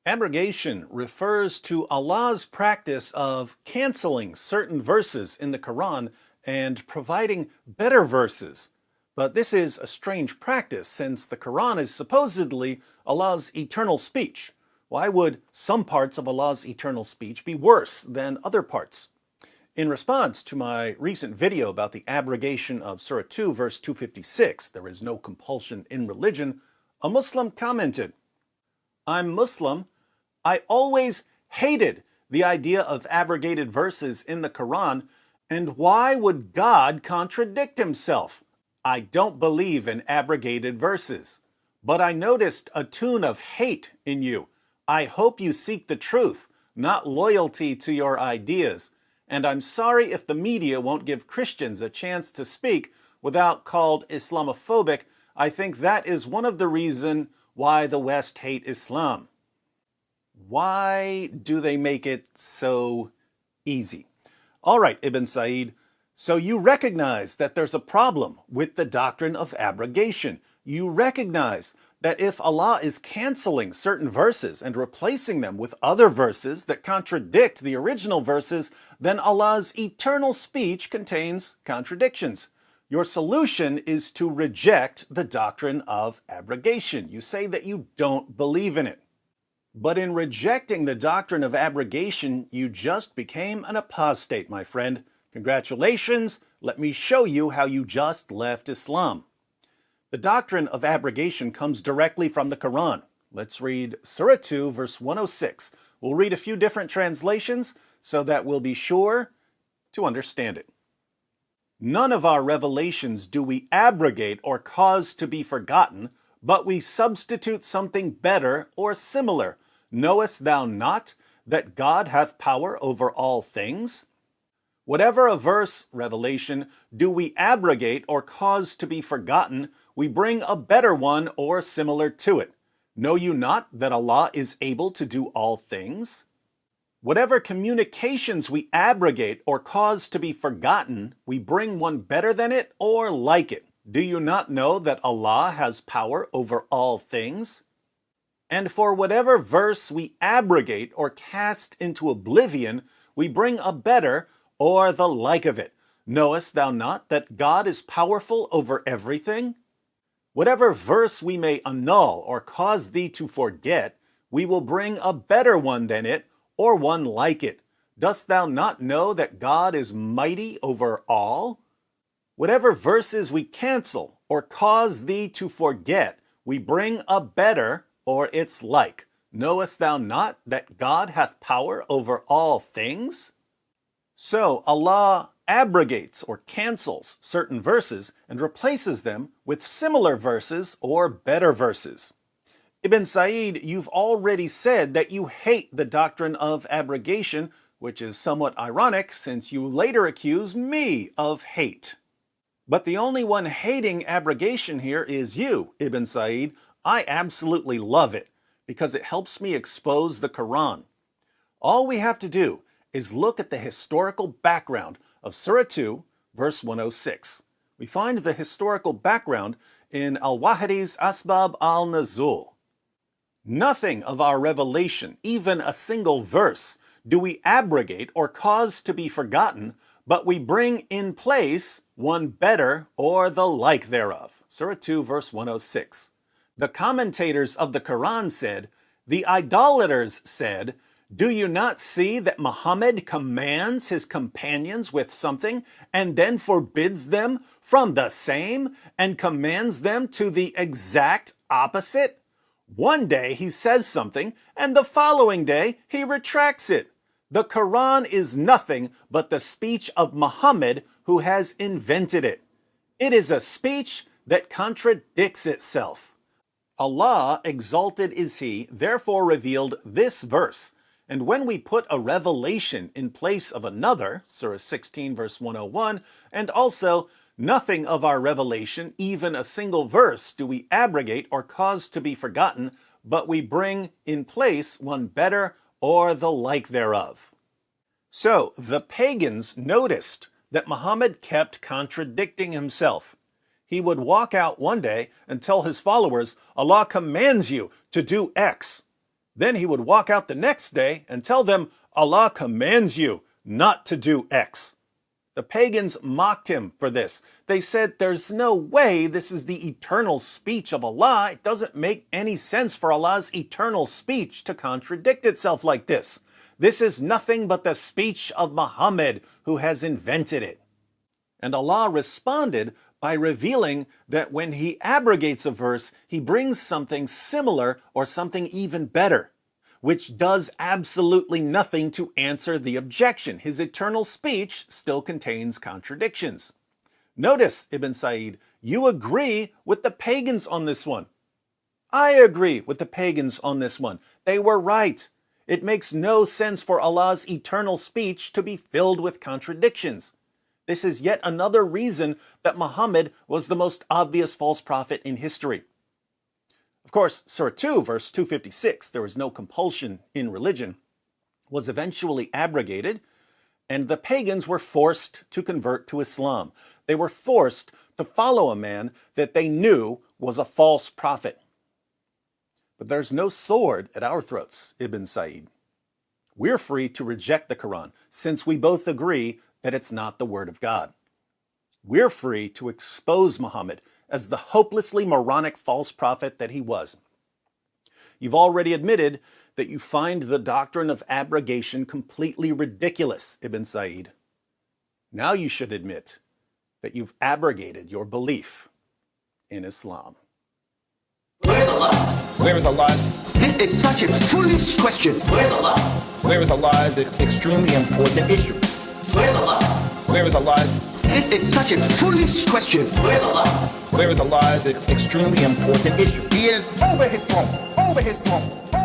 Abrogation refers to Allah's practice of canceling certain verses in the Quran and providing better verses. But this is a strange practice since the Quran is supposedly Allah's eternal speech. Why would some parts of Allah's eternal speech be worse than other parts? In response to my recent video about the abrogation of Surah 2, verse 256, there is no compulsion in religion, a Muslim commented, "I'm Muslim. I always hated the idea of abrogated verses in the Quran, and why would God contradict himself? I don't believe in abrogated verses. But I noticed a tune of hate in you. I hope you seek the truth, not loyalty to your ideas. And I'm sorry if the media won't give Christians a chance to speak without called Islamophobic. I think that is one of the reasons why the West hate Islam." Why do they make it so easy? All right, Ibn Said, so you recognize that there's a problem with the doctrine of abrogation. You recognize that if Allah is canceling certain verses and replacing them with other verses that contradict the original verses, then Allah's eternal speech contains contradictions. Your solution is to reject the doctrine of abrogation. You say that you don't believe in it. But in rejecting the doctrine of abrogation, you just became an apostate, my friend. Congratulations. Let me show you how you just left Islam. The doctrine of abrogation comes directly from the Quran. Let's read Surah 2, verse 106. We'll read a few different translations so that we'll be sure to understand it. "None of our revelations do we abrogate or cause to be forgotten, but we substitute something better or similar. Knowest thou not that God hath power over all things?" Whatever a verse, revelation, do we abrogate or cause to be forgotten, we bring a better one or similar to it. Know you not that Allah is able to do all things? Whatever communications we abrogate or cause to be forgotten, we bring one better than it or like it. Do you not know that Allah has power over all things? And for whatever verse we abrogate or cast into oblivion, we bring a better or the like of it. Knowest thou not that God is powerful over everything? Whatever verse we may annul or cause thee to forget, we will bring a better one than it or one like it. Dost thou not know that God is mighty over all? Whatever verses we cancel or cause thee to forget, we bring a better or its like. Knowest thou not that God hath power over all things? So Allah abrogates or cancels certain verses and replaces them with similar verses or better verses. Ibn Said, you've already said that you hate the doctrine of abrogation, which is somewhat ironic since you later accuse me of hate. But the only one hating abrogation here is you, Ibn Said. I absolutely love it because it helps me expose the Quran. All we have to do is look at the historical background of Surah 2, verse 106. We find the historical background in Al-Wahid's Asbab al-Nuzul. Nothing of our revelation, even a single verse, do we abrogate or cause to be forgotten, but we bring in place one better or the like thereof. Surah 2, verse 106. The commentators of the Quran said, "The idolaters said, do you not see that Muhammad commands his companions with something and then forbids them from the same and commands them to the exact opposite? One day he says something and the following day he retracts it. The Quran is nothing but the speech of Muhammad who has invented it. It is a speech that contradicts itself. Allah, exalted is He, therefore revealed this verse. And when we put a revelation in place of another, Surah 16, verse 101, and also nothing of our revelation, even a single verse, do we abrogate or cause to be forgotten, but we bring in place one better or the like thereof." So the pagans noticed that Muhammad kept contradicting himself. He would walk out one day and tell his followers, Allah commands you to do X. Then he would walk out the next day and tell them, Allah commands you not to do X. The pagans mocked him for this. They said, there's no way this is the eternal speech of Allah. It doesn't make any sense for Allah's eternal speech to contradict itself like this. This is nothing but the speech of Muhammad, who has invented it. And Allah responded by revealing that when he abrogates a verse, he brings something similar or something even better, which does absolutely nothing to answer the objection. His eternal speech still contains contradictions. Notice, Ibn Sa'id, you agree with the pagans on this one. I agree with the pagans on this one. They were right. It makes no sense for Allah's eternal speech to be filled with contradictions. This is yet another reason that Muhammad was the most obvious false prophet in history. Of course, Surah 2, verse 256, there was no compulsion in religion, was eventually abrogated, and the pagans were forced to convert to Islam. They were forced to follow a man that they knew was a false prophet. But there's no sword at our throats, Ibn Sa'id. We're free to reject the Quran, since we both agree that it's not the word of God. We're free to expose Muhammad as the hopelessly moronic false prophet that he was. You've already admitted that you find the doctrine of abrogation completely ridiculous, Ibn Sa'id. Now you should admit that you've abrogated your belief in Islam. Where's Allah? Where is Allah? This is such a foolish question. Where's Allah? Where is Allah is an extremely important issue. Where's Allah? Where is Allah? This is such a foolish question. Where's Allah? Where is Allah is an extremely important issue. He is over his throne, over his throne, over